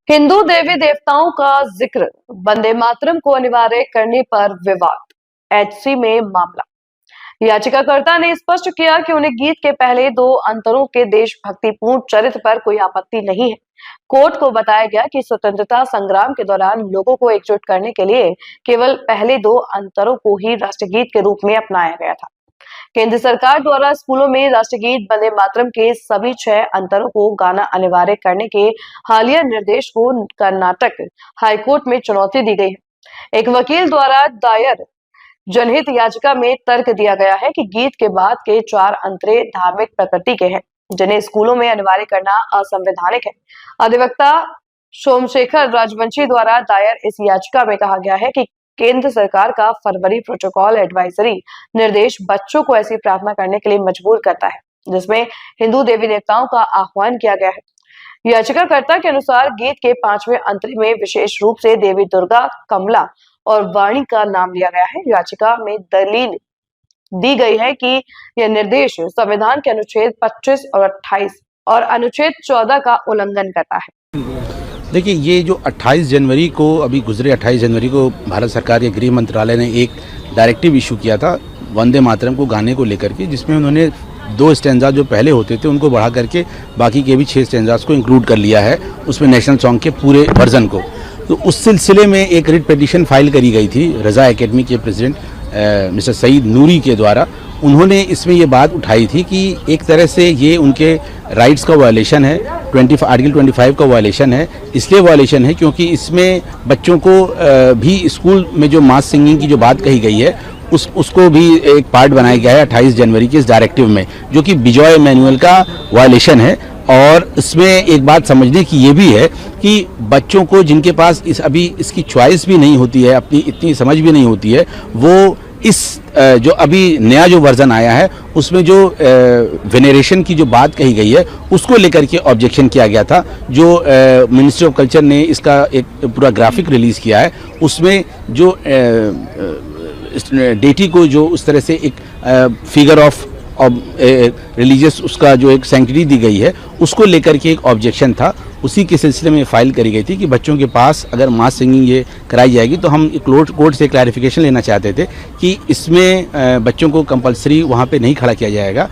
हिंदू देवी देवताओं का जिक्र, वंदे मातरम को अनिवार्य करने पर विवाद, एचसी में मामला। याचिकाकर्ता ने स्पष्ट किया कि उन्हें गीत के पहले दो अंतरों के देशभक्तिपूर्ण चरित्र पर कोई आपत्ति नहीं है। कोर्ट को बताया गया कि स्वतंत्रता संग्राम के दौरान लोगों को एकजुट करने के लिए केवल पहले दो अंतरों को ही राष्ट्रगीत के रूप में अपनाया गया था। केंद्र सरकार द्वारा स्कूलों में राष्ट्रगीत वंदे मातरम के सभी 6 अंतरों को गाना अनिवार्य करने के हालिया निर्देश को कर्नाटक हाईकोर्ट में चुनौती दी गई है। एक वकील द्वारा दायर जनहित याचिका में तर्क दिया गया है कि गीत के बाद के 4 अंतरे धार्मिक प्रकृति के हैं, जिन्हें स्कूलों में अनिवार्य करना असंवैधानिक है। अधिवक्ता सोमशेखर राजवंशी द्वारा दायर इस याचिका में कहा गया है कि केंद्र सरकार का फरवरी प्रोटोकॉल एडवाइजरी निर्देश बच्चों को ऐसी प्रार्थना करने के लिए मजबूर करता है जिसमें हिंदू देवी देवताओं का आह्वान किया गया है। याचिकाकर्ता के अनुसार गीत के 5वें अंतरे में विशेष रूप से देवी दुर्गा, कमला और वाणी का नाम लिया गया है। याचिका में दलील दी गई है कि यह निर्देश संविधान के अनुच्छेद 25 और 28 और अनुच्छेद 14 का उल्लंघन करता है। देखिए, ये जो 28 जनवरी को अभी गुजरे 28 जनवरी को भारत सरकार के गृह मंत्रालय ने एक डायरेक्टिव इशू किया था वंदे मातरम को गाने को लेकर के, जिसमें उन्होंने 2 स्टैंजा जो पहले होते थे उनको बढ़ा करके बाकी के भी 6 स्टैंजास को इंक्लूड कर लिया है उसमें नेशनल सॉन्ग के पूरे वर्जन को। तो उस सिलसिले में एक रिट पिटीशन फाइल करी गई थी रजा एकेडमी के प्रेसिडेंट मिस्टर सईद नूरी के द्वारा। उन्होंने इसमें ये बात उठाई थी कि एक तरह से ये उनके राइट्स का वायलेशन है, आर्टिकल 25 का वायलेशन है। इसलिए वायलेशन है क्योंकि इसमें बच्चों को भी स्कूल में जो मास सिंगिंग की जो बात कही गई है उसको भी एक पार्ट बनाया गया है 28 जनवरी के इस डायरेक्टिव में, जो कि बिजॉय मैनुअल का वायलेशन है। और इसमें एक बात समझने की ये भी है कि बच्चों को जिनके पास अभी इसकी चॉइस भी नहीं होती है, अपनी इतनी समझ भी नहीं होती है, वो इस जो अभी नया जो वर्जन आया है उसमें जो वेनरेशन की जो बात कही गई है उसको लेकर के ऑब्जेक्शन किया गया था। जो मिनिस्ट्री ऑफ कल्चर ने इसका एक पूरा ग्राफिक रिलीज़ किया है, उसमें जो डेटी को जो उस तरह से एक फिगर ऑफ रिलीजियस उसका जो एक सैंक्टिटी दी गई है उसको लेकर के एक ऑब्जेक्शन था। उसी के सिलसिले में फाइल करी गई थी कि बच्चों के पास अगर मास सिंगिंग ये कराई जाएगी तो हम कोर्ट से क्लैरिफिकेशन लेना चाहते थे कि इसमें बच्चों को कंपलसरी वहाँ पे नहीं खड़ा किया जाएगा।